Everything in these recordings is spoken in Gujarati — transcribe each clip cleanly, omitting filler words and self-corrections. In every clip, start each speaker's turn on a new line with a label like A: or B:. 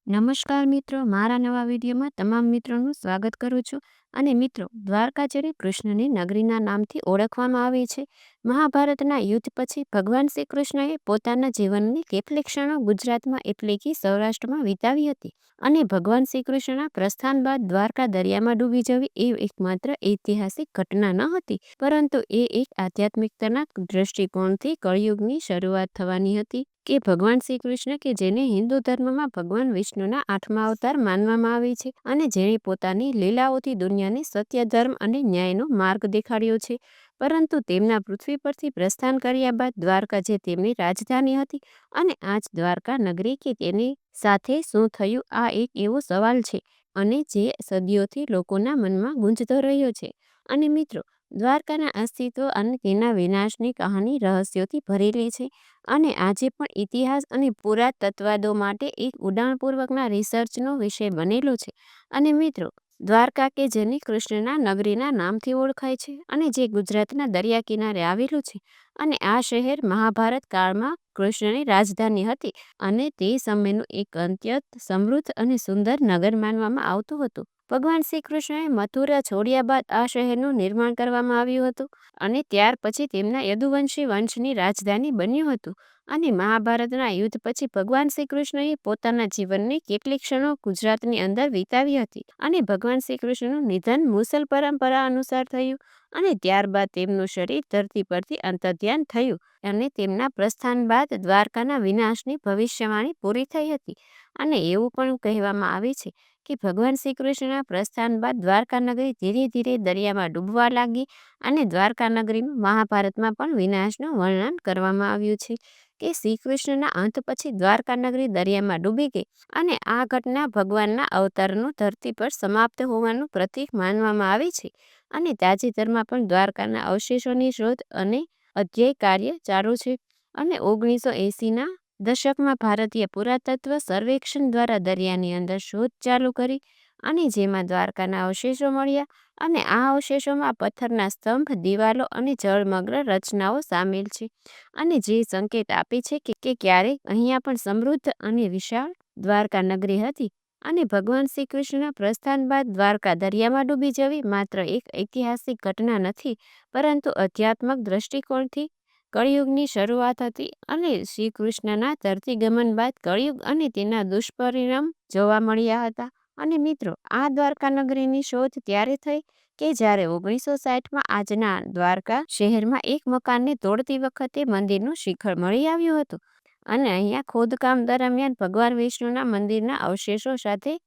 A: નમસ્કાર મિત્રો, મારા નવા વિડીયોમાં તમામ મિત્રોનું સ્વાગત કરું છું. અને મિત્રો, દ્વારકા જેને કૃષ્ણની નગરીના નામથી ઓળખવામાં આવે છે. મહાભારતના યુદ્ધ પછી ભગવાન શ્રી કૃષ્ણએ પોતાના જીવનની કેટલીક ક્ષણો ગુજરાતમાં એટલે કે સૌરાષ્ટ્રમાં વિતાવી હતી. અને ભગવાન શ્રી કૃષ્ણના પ્રસ્થાન બાદ દ્વારકા દરિયામાં ડૂબી જવી એ એકમાત્ર ઐતિહાસિક ઘટના ન હતી, પરંતુ એ એક આધ્યાત્મિકતાના દ્રષ્ટિકોણથી કળિયુગની શરૂઆત થવાની હતી. કે ભગવાન શ્રી કૃષ્ણ કે જેને હિન્દુ ધર્મમાં ભગવાન વિષ્ણુના 8મા અવતાર માનવામાં આવે છે અને જેણે પોતાની લીલાઓથી દુનિયાને સત્ય, ધર્મ અને ન્યાયનો માર્ગ દેખાડ્યો છે, પરંતુ તેમના પૃથ્વી પરથી પ્રસ્થાન કર્યા બાદ દ્વારકા જે તેમની રાજધાની હતી અને આજ દ્વારકા નગરી કે તેની સાથે શું થયું, આ એક એવો સવાલ છે અને જે સદીઓથી લોકોના મનમાં ગુંજતો રહ્યો છે. અને મિત્રો, દ્વારકાના અસ્તિત્વ અને તેના વિનાશની કહાની રહસ્યોથી ભરેલી છે અને આજે પણ ઇતિહાસ અને પુરાતત્વવાદો માટે એક ઊંડાણપૂર્વકના રિસર્ચનો વિષય બનેલો છે. અને મિત્રો, દ્વારકા કે જેને કૃષ્ણના નગરીના નામથી ઓળખાય છે અને જે ગુજરાતના દરિયા કિનારે આવેલું છે, અને આ શહેર મહાભારત કાળમાં કૃષ્ણની રાજધાની હતી અને તે સમયનું એક અત્યંત સમૃદ્ધ અને સુંદર નગર માનવામાં આવતું હતું. ભગવાન શ્રી કૃષ્ણએ મથુરા છોડ્યા બાદ આ શહેરનું નિર્માણ કરવામાં આવ્યું હતું અને ત્યાર પછી તેમના યદુવંશી વંશની રાજધાની બન્યું હતું. અને મહાભારતના યુદ્ધ પછી ભગવાન શ્રી કૃષ્ણએ પોતાના જીવનની કેટલીક ક્ષણો ગુજરાતની અંદર વિતાવી હતી અને ભગવાન શ્રી કૃષ્ણનું નિધન મુસલ પરંપરા અનુસાર થયું અને ત્યારબાદ તેમનું શરીર ધરતી પરથી અંતર્ધ્યાન થયું અને તેમના પ્રસ્થાન બાદ દ્વારકાના વિનાશની ભવિષ્યવાણી પૂરી થઈ હતી. અને એવું પણ કહેવામાં આવે છે કે ભગવાન શ્રી કૃષ્ણના પ્રસ્થાન બાદ દ્વારકા નગરી ધીરે ધીરે દરિયામાં ડૂબવા લાગી અને દ્વારકા નગરીનું મહાભારતમાં પણ વિનાશનું વર્ણન કરવામાં આવ્યું છે કે શ્રી કૃષ્ણના અંત પછી દ્વારકા નગરી દરિયામાં ડૂબી ગઈ અને આ ઘટના ભગવાનના અવતારનું ધરતી પર સમાપ્ત હોવાનું પ્રતીક માનવામાં આવે છે. અને તાજેતરમાં પણ દ્વારકાના અવશેષોની શોધ અને અધ્યય કાર્ય ચાલુ છે અને 1980ના દશકમાં ભારતીય પુરાતત્વ સર્વેક્ષણ દ્વારા દરિયાની અંદર શોધ ચાલુ કરી અને જેમાં દ્વારકાના અવશેષો મળ્યા અને આ અવશેષોમાં પથ્થરના સ્તંભ, દિવાલો અને જળમગ્ન રચનાઓ સામેલ છે અને જે સંકેત આપે છે કે ક્યારેક અહીંયા પણ સમૃદ્ધ અને વિશાળ દ્વારકા નગરી હતી. અને ભગવાન શ્રી કૃષ્ણના પ્રસ્થાન બાદ દ્વારકા દરિયામાં ડૂબી જવી માત્ર એક ઐતિહાસિક ઘટના નથી, પરંતુ આધ્યાત્મક દ્રષ્ટિકોણથી કળિયુગની શરૂઆત હતી. અને શ્રી કૃષ્ણના ધરતીગમન બાદ કળિયુગ અને તેના દુષ્પરિણામ જોવા મળ્યા હતા. અને મિત્રો, આ દ્વારકા નગરીની શોધ ત્યારે થઈ કે જ્યારે 1960માં આજના દ્વારકા શહેરમાં એક મકાનને તોડતી વખતે મંદિરનું શિખર મળી આવ્યું હતું અને અહીંયા ખોદકામ દરમિયાન ભગવાન વિષ્ણુના મંદિરના અવશેષો સાથે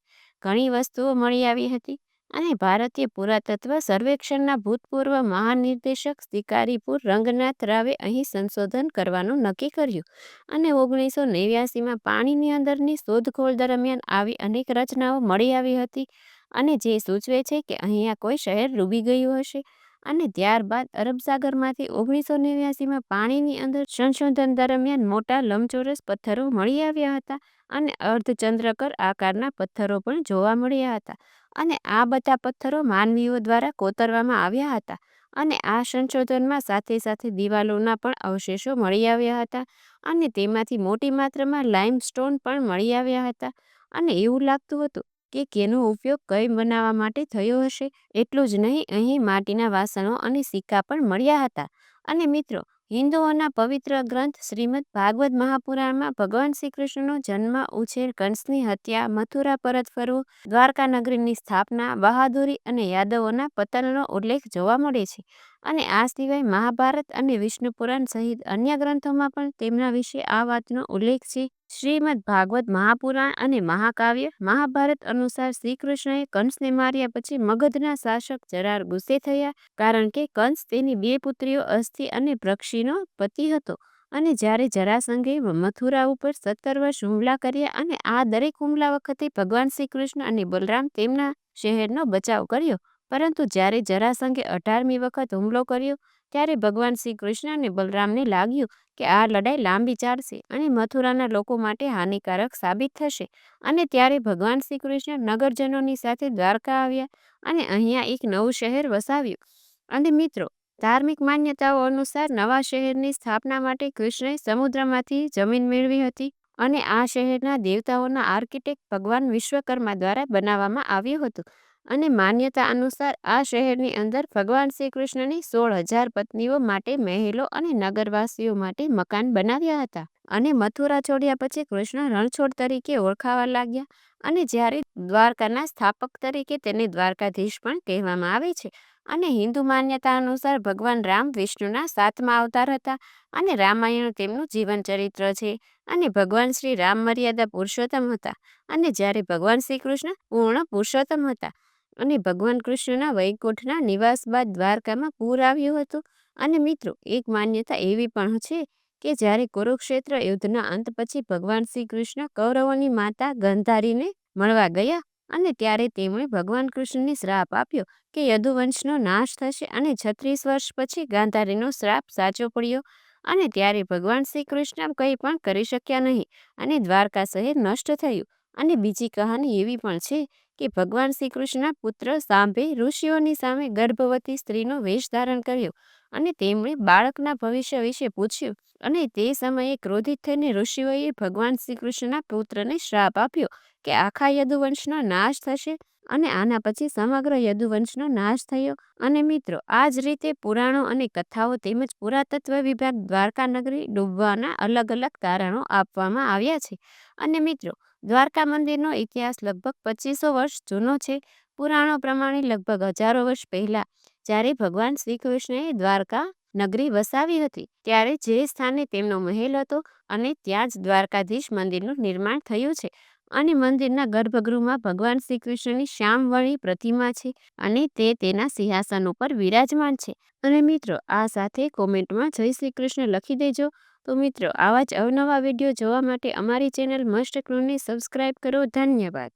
A: ઘણી વસ્તુઓ મળી આવી હતી. અને ભારતીય પુરાતત્વ સર્વેક્ષણના ભૂતપૂર્વ મહાનિર્દેશક શિકારીપુર રંગનાથ રાવે અહીં સંશોધન કરવાનું નક્કી કર્યું અને 1989માં પાણીની અંદરની શોધખોળ દરમિયાન આવી અનેક રચનાઓ મળી આવી હતી અને જે સૂચવે છે કે અહીંયા કોઈ શહેર ડૂબી ગયું હશે. અને ત્યારબાદ અરબસાગરમાંથી 1989માં પાણીની અંદર સંશોધન દરમિયાન મોટા લંબચોરસ પથ્થરો મળી આવ્યા હતા અને અર્ધચંદ્રકર આકારના પથ્થરો પણ જોવા મળ્યા હતા અને આ બધા પથ્થરો માનવીઓ દ્વારા કોતરવામાં આવ્યા હતા. અને આ સંશોધનમાં સાથે સાથે દિવાલોના પણ અવશેષો મળી આવ્યા હતા અને તેમાંથી મોટી માત્રામાં લાઇમસ્ટોન પણ મળી આવ્યા હતા અને એવું લાગતું હતું કે કેનો ઉપયોગ કઈ બનાવવા માટે થયો હશે. એટલું જ નહીં, અહીં માટીના વાસણો અને સિક્કા પણ મળ્યા હતા. અને મિત્રો, હિન્દુઓના પવિત્ર ગ્રંથ શ્રીમદ ભાગવત મહાપુરાણમાં ભગવાન શ્રી કૃષ્ણનો જન્મ, ઉછેર, કંસની હત્યા, મથુરા પરત ફરવું, દ્વારકા નગરીની સ્થાપના, બહાદુરી અને યાદવોના પતનનો ઉલ્લેખ જોવા મળે છે. અને આ સિવાય મહાભારત અને વિષ્ણુ પુરાણ સહિત અન્ય ગ્રંથોમાં પણ તેમના વિશે આ વાતનો ઉલ્લેખ છે. શ્રીમદ ભાગવત મહાપુરાણ અને મહાકાવ્ય મહાભારત અનુસાર શ્રી કૃષ્ણએ કંસને માર્યા પછી મગધના શાસક જરાર ગુસ્સે થયા, કારણ કે કંસ તેની 2 પુત્રીઓ અસ્થિ અને પ્રક્ષિનો પતિ હતો. અને જ્યારે જરાસંઘે મથુરા ઉપર 17 વર્ષ હુમલા કર્યા અને આ દરેક હુમલા વખતે ભગવાન શ્રી કૃષ્ણ અને બલરામ તેમના શહેરનો બચાવ કર્યો, પરંતુ જ્યારે જરાસંઘે 18મી વખત હુમલો કર્યો ત્યારે ભગવાન શ્રી કૃષ્ણ અને બલરામને લાગ્યું કે આ લડાઈ લાંબી ચાલશે અને મથુરાના લોકો માટે હાનિકારક સાબિત થશે. અને ત્યારે ભગવાન શ્રી કૃષ્ણ નગરજનોની સાથે દ્વારકા આવ્યા અને અહીંયા એક નવું શહેર વસાવ્યું. અને મિત્રો, ધાર્મિક માન્યતાઓ અનુસાર નવા શહેરની સ્થાપના માટે કૃષ્ણએ સમુદ્રમાંથી જમીન મેળવી હતી અને આ શહેરના દેવતાઓના આર્કિટેક્ટ ભગવાન વિશ્વકર્મા દ્વારા બનાવવામાં આવ્યું હતું. અને માન્યતા અનુસાર આ શહેરની અંદર ભગવાન શ્રી કૃષ્ણની 16,000 પત્નીઓ માટે મહેલો અને નગરવાસીઓ માટે મકાન બનાવ્યા હતા. અને મથુરા છોડ્યા પછી કૃષ્ણ રણછોડ તરીકે ઓળખાવા લાગ્યા. અને જ્યારે દ્વારકાના સ્થાપક તરીકે તેને દ્વારકાધીશ પણ કહેવામાં આવે છે. અને હિન્દુ માન્યતા અનુસાર ભગવાન રામ વિષ્ણુના 7મા અવતાર હતા. અને રામાયણ તેમનું જીવન ચરિત્ર છે. અને ભગવાન શ્રી રામ મર્યાદા પુરુષોત્તમ હતા. અને જ્યારે ભગવાન શ્રી કૃષ્ણ પૂર્ણ પુરુષોત્તમ હતા. અને ભગવાન કૃષ્ણના વૈકુંઠના નિવાસ બાદ દ્વારકામાં પૂર આવ્યું હતું. અને મિત્રો, એક માન્યતા એવી પણ છે કે જ્યારે કુરુક્ષેત્ર યુદ્ધના અંત પછી ભગવાન શ્રી કૃષ્ણ કૌરવોની માતા ગંધારીને મળવા ગયા. અને ત્યારે તેમણે ભગવાન કૃષ્ણને શ્રાપ આપ્યો કે યદુવંશનો નાશ થશે. અને 36 વર્ષ પછી ગાંધારીનો શ્રાપ સાચો પડ્યો. અને ત્યારે ભગવાન શ્રી કૃષ્ણ કંઈ પણ કરી શક્યા નહીં. અને દ્વારકા શહેર નષ્ટ થયું. અને બીજી કહાની એવી પણ છે કે ભગવાન શ્રી કૃષ્ણના પુત્ર સાંભે ઋષિઓની સામે ગર્ભવતી સ્ત્રીનો વેશ ધારણ કર્યો. અને તેમણે બાળકના ભવિષ્ય વિશે પૂછ્યું. અને તે સમયે ક્રોધિત થઈને ઋષિઓએ ભગવાન શ્રી કૃષ્ણના પુત્રને શ્રાપ આપ્યો કે આખા યદુવંશનો નાશ થશે. અને આના પછી સમગ્ર યદુવંશનો નાશ થયો. અને મિત્રો, આ જ રીતે પુરાણો અને કથાઓ તેમજ પુરાતત્વ વિભાગ દ્વારકા નગરી ડૂબવાના અલગ અલગ તારણો આપવામાં આવ્યા છે. અને મિત્રો, દ્વારકા મંદિરનો ઇતિહાસ લગભગ 2500 વર્ષ જૂનો છે. પુરાણો પ્રમાણે લગભગ હજારો વર્ષ પહેલા જ્યારે ભગવાન શ્રી કૃષ્ણએ દ્વારકા નગરી વસાવી હતી ત્યારે જે સ્થાને તેમનો મહેલ હતો અને ત્યાં જ દ્વારકાધીશ મંદિરનું નિર્માણ થયું છે. અને મંદિરના ગર્ભગૃહમાં ભગવાન શ્રી કૃષ્ણની શ્યામવર્ણી પ્રતિમા છે. અને તે તેના સિંહાસન ઉપર વિરાજમાન છે. અને મિત્રો, આ સાથે કોમેન્ટમાં જય શ્રી કૃષ્ણ લખી દેજો. તો મિત્રો, આવા જ અવનવા વિડીયો જોવા માટે અમારી ચેનલ મસ્ટ કૃષ્ણને સબસ્ક્રાઇબ કરો. ધન્યવાદ.